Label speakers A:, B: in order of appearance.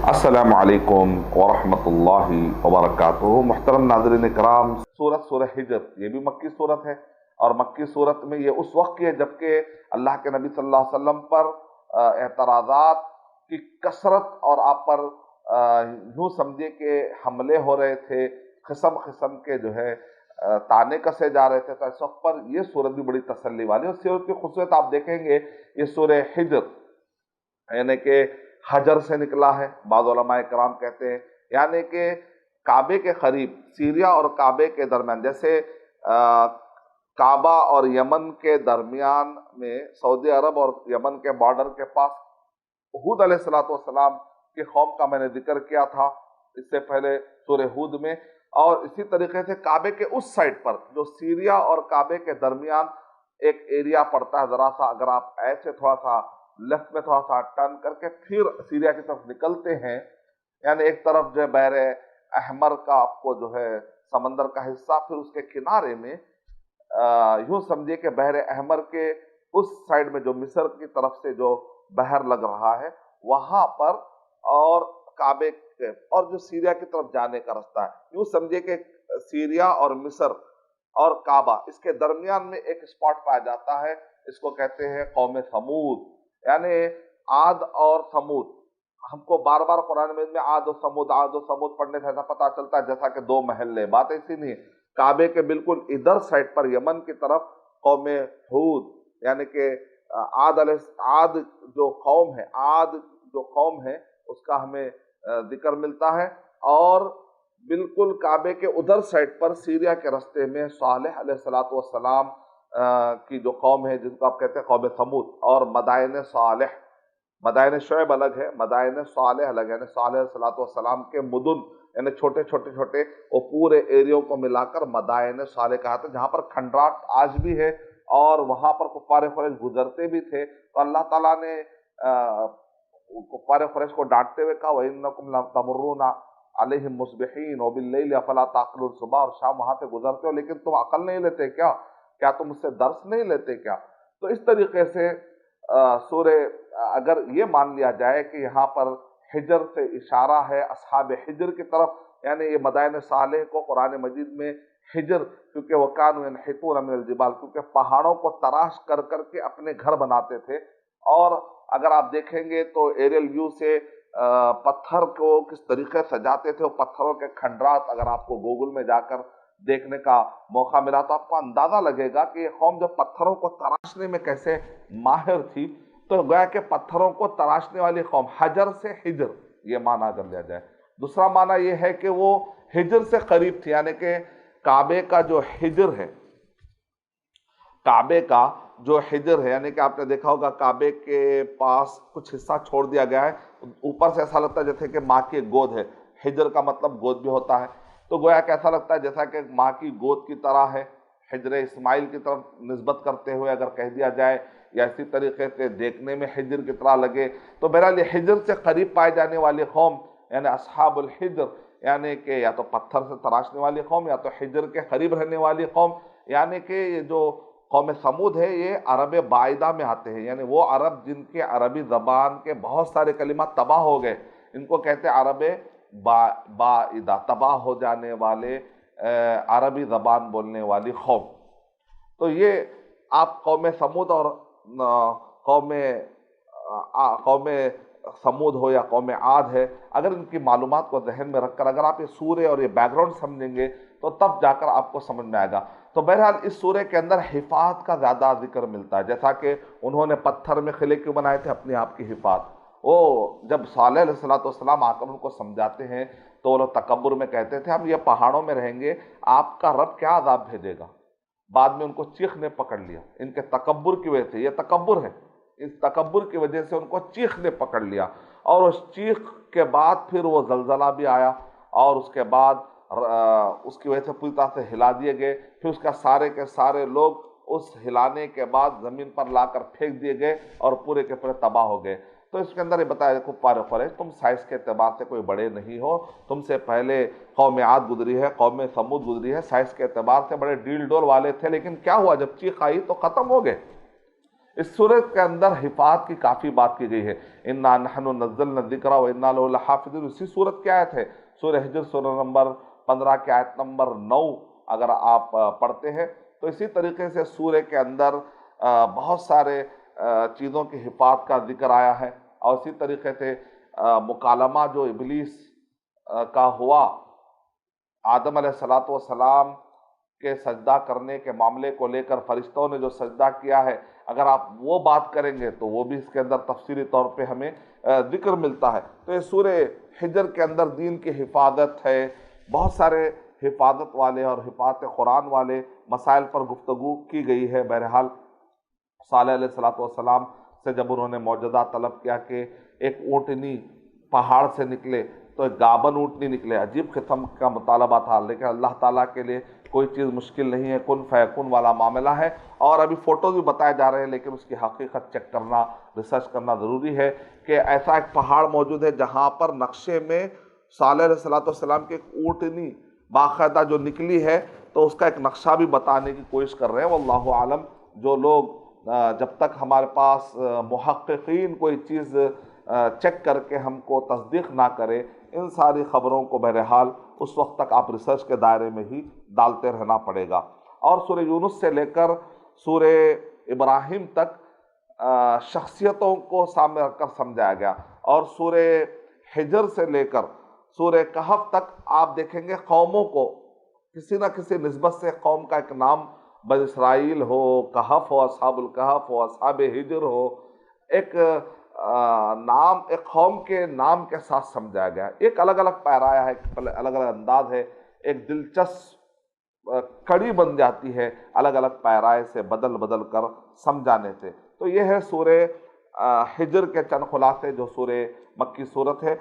A: अस्सलामु अलैकुम वरहमतुल्लाहि वबरकातुहू। मुहतरम नाज़रीन इकराम, सूरह हिजर ये भी मक्की सूरत है, और मक्की सूरत में ये उस वक्त की है जबकि अल्लाह के नबी सल्लल्लाहु अलैहि वसल्लम पर एतराज़ात की कसरत और आप पर यूँ समझिए कि हमले हो रहे थे, किस्म किस्म के जो है ताने कसे जा रहे थे। तो इस वक्त पर ये सूरत भी बड़ी तसल्ली वाली है। और सूरत की खूबसूरत आप देखेंगे, ये सूरह हिजर यानी कि हजर से निकला है, बाद उलमा इकराम कहते हैं, यानी कि काबे के करीब, सीरिया और काबे के दरमियान, जैसे काबा और यमन के दरमियान में, सऊदी अरब और यमन के बॉर्डर के पास हूद अलैहिस्सलाम की कौम का मैंने जिक्र किया था इससे पहले सूरह हूद में। और इसी तरीके से काबे के उस साइड पर जो सीरिया और काबे के दरमियान एक एरिया पड़ता है, जरा सा अगर आप ऐसे थोड़ा सा लेफ्ट में थोड़ा सा टर्न करके फिर सीरिया की तरफ निकलते हैं, यानी एक तरफ जो है बहर अहमर का आपको जो है समंदर का हिस्सा, फिर उसके किनारे में यूं समझिए कि बहर अहमर के उस साइड में जो मिस्र की तरफ से जो बहर लग रहा है वहां पर, और काबे के और जो सीरिया की तरफ जाने का रास्ता है, यूं समझिए कि सीरिया और मिस्र और काबा, इसके दरमियान में एक स्पॉट पाया जाता है, इसको कहते हैं कौम समूद, यानी आद और समूद। हमको बार बार कुरान में आद और समूद पढ़ने से ऐसा पता चलता है जैसा कि दो महल्ले, बात ऐसी नहीं है। काबे के बिल्कुल इधर साइड पर यमन की तरफ कौम हूद, यानी कि आद जो कौम है उसका हमें जिक्र मिलता है। और बिल्कुल काबे के उधर साइड पर सीरिया के रास्ते में सालेह अलैहिस्सलातु वस्सलाम की जो कौम है, जिनको आप कहते हैं कौम समूद, और मदाइन सालेह, मदाइन शुएब अलग है, मदाइन सालेह अलग है। यानी सालेह अलैहिस्सलातु वस्सलाम के मुदुन, यानी छोटे छोटे वो पूरे एरियो को मिलाकर मदाइन सालेह कहा था, जहाँ पर खंडरात आज भी है और वहाँ पर कुफ्फार कुरैश गुजरते भी थे। तो अल्लाह ताला ने कुफ्फार कुरैश को डांटते हुए कहा, वइन्नकुम लतमुर्रूना अलैहिम मुस्बिहीन व बिल्लैलि अफला ताक़िलून, सुबह और शाम वहाँ से गुजरते हो लेकिन तुम अकल नहीं लेते क्या तुम उससे दर्स नहीं लेते क्या? तो इस तरीके से सूरे, अगर ये मान लिया जाए कि यहाँ पर हिजर से इशारा है असहाब हिजर की तरफ, यानी ये मदाइन सालेह को कुरान मजीद में हिजर, क्योंकि वो कानू यनहितून मिनल जिबाल, क्योंकि पहाड़ों को तराश कर करके अपने घर बनाते थे। और अगर आप देखेंगे तो एरियल व्यू से पत्थर को किस तरीके से सजाते थे, वो पत्थरों के खंडरात अगर आपको गूगल में जाकर देखने का मौका मिला तो आपको अंदाजा लगेगा कि ये कौम जब पत्थरों को तराशने में कैसे माहिर थी। तो गोया के पत्थरों को तराशने वाली कौम, हजर से हिजर ये माना कर लिया जाए। दूसरा माना ये है कि वो हिजर से करीब थी, यानी कि काबे का जो हिजर है, काबे का जो हिजर है, यानी कि आपने देखा होगा काबे के पास कुछ हिस्सा छोड़ दिया गया है, ऊपर से ऐसा लगता है जैसे कि माँ की गोद है। हिजर का मतलब गोद भी होता है, तो गोया कैसा लगता है जैसा कि माँ की गोद की तरह है, हिजर इस्माइल की तरफ निस्बत करते हुए अगर कह दिया जाए, या इसी तरीके से देखने में हिजर की तरह लगे। तो बहरहाल हिजर से करीब पाए जाने वाली कौम, यानी असहाबुल हिजर, यानी कि या तो पत्थर से तराशने वाली कौम या तो हिजर के करीब रहने वाली कौम। यानी कि ये जो कौम समूद है ये अरब बाइदा में आते हैं, यानी वो अरब जिनके अरबी ज़बान के बहुत सारे कलिमात तबाह हो गए, इनको कहते हैं अरब बाइदा, तबाह हो जाने वाले अरबी ज़बान बोलने वाली कौम। तो ये आप कौम समूद और कौम समूद हो या कौम आद है, अगर इनकी मालूमात को जहन में रखकर अगर आप ये सूरे और ये बैकग्राउंड समझेंगे तो तब जाकर आपको समझ में आएगा। तो बहरहाल इस सूरे के अंदर हिफात का ज़्यादा जिक्र मिलता है, जैसा कि उन्होंने पत्थर में किले क्यों बनाए थे, अपने आप की हिफात। वो जब सालेह अलैहिस्सलाम आकर उनको समझाते हैं तो वो लोग तकब्बुर में कहते थे हम ये पहाड़ों में रहेंगे, आपका रब क्या अज़ाब भेजेगा। बाद में उनको चीख ने पकड़ लिया, इनके तकब्बुर की वजह से, ये तकब्बुर है, इस तकब्बुर की वजह से उनको चीख ने पकड़ लिया। और उस चीख के बाद फिर वो जलजला भी आया, और उसके बाद उसकी वजह से पूरी तरह से हिला दिए गए। फिर उसका सारे के सारे लोग उस हिलाने के बाद ज़मीन पर लाकर फेंक दिए गए और पूरे के पूरे तबाह हो गए। तो इसके अंदर ये बताया, कुफ्फार कुरैश तुम साइज के एतबार से कोई बड़े नहीं हो, तुमसे पहले कौम आद गुजरी है, कौम समूद गुजरी है, साइज के एतबार से बड़े डील डोल वाले थे, लेकिन क्या हुआ जब चीख आई तो ख़त्म हो गए। اس सूरत के अंदर हिफात की काफ़ी बात की गई है। इन्ना नहनु नज़्ज़लना ज़िक्रा व इन्ना लहु लहाफ़िज़ून, इसी सूरत की आयत है, सूरह हिज्र सूरह नंबर 15 की आयत नंबर 9 अगर आप पढ़ते हैं तो इसी तरीके से सूरह के अंदर बहुत सारे चीज़ों की हिफात का जिक्र आया है। और इसी तरीके से मुकालमा जो इबलीस का हुआ आदम अलैहिस्सलातु वस्सलाम के सजदा करने के मामले को लेकर, फरिश्तों ने जो सजदा किया है, अगर आप वो बात करेंगे तो वो भी इसके अंदर तफसीली तौर पे हमें जिक्र मिलता है। तो ये सूरह हिजर के अंदर दीन की हिफाजत है, बहुत सारे हिफाजत वाले और हिफाजत कुरान वाले मसाइल पर गुफ्तगू की गई है। बहरहाल सालेह अलैहिस्सलातु वस्सलाम से जब उन्होंने मौजज़ा तलब किया कि एक ऊँटनी पहाड़ से निकले, तो एक गाबन ऊँटनी निकले, अजीब किस्म का मुतालबा था, लेकिन अल्लाह ताला के लिए कोई चीज़ मुश्किल नहीं है, कुन फयकुन वाला मामला है। और अभी फ़ोटोज़ भी बताए जा रहे हैं, लेकिन उसकी हकीकत चेक करना, रिसर्च करना ज़रूरी है कि ऐसा एक पहाड़ मौजूद है जहाँ पर नक्शे में सालेह अलैहिस्सलातु वस्सलाम की एक ऊँटनी बाकायदा जो निकली है, तो उसका एक नक्शा भी बताने की कोशिश कर रहे हैं। वल्लाहु आलम, जो लोग जब तक हमारे पास मुहक्किकीन कोई चीज़ चेक करके हमको तस्दीक ना करे, इन सारी ख़बरों को बहरहाल उस वक्त तक आप रिसर्च के दायरे में ही डालते रहना पड़ेगा। और सूरह यूनुस से लेकर सूरह इब्राहिम तक शख्सियतों को सामने रखकर समझाया गया, और सूरह हिजर से लेकर सूरह कहफ तक आप देखेंगे कौमों को किसी न किसी निस्बत से कौम का एक नाम, बन इसराइल हो, कहफ हो, असहाबुल कहफ हो, असहाब हिजर हो, एक नाम, एक कौम के नाम के साथ समझाया गया। एक अलग अलग पैराया है, अलग अलग अंदाज है, एक दिलचस्प कड़ी बन जाती है अलग अलग पैराए से बदल बदल कर समझाने से। तो ये है सूरह हिजर के चंद खुलासे जो सूरह मक्की सूरत है।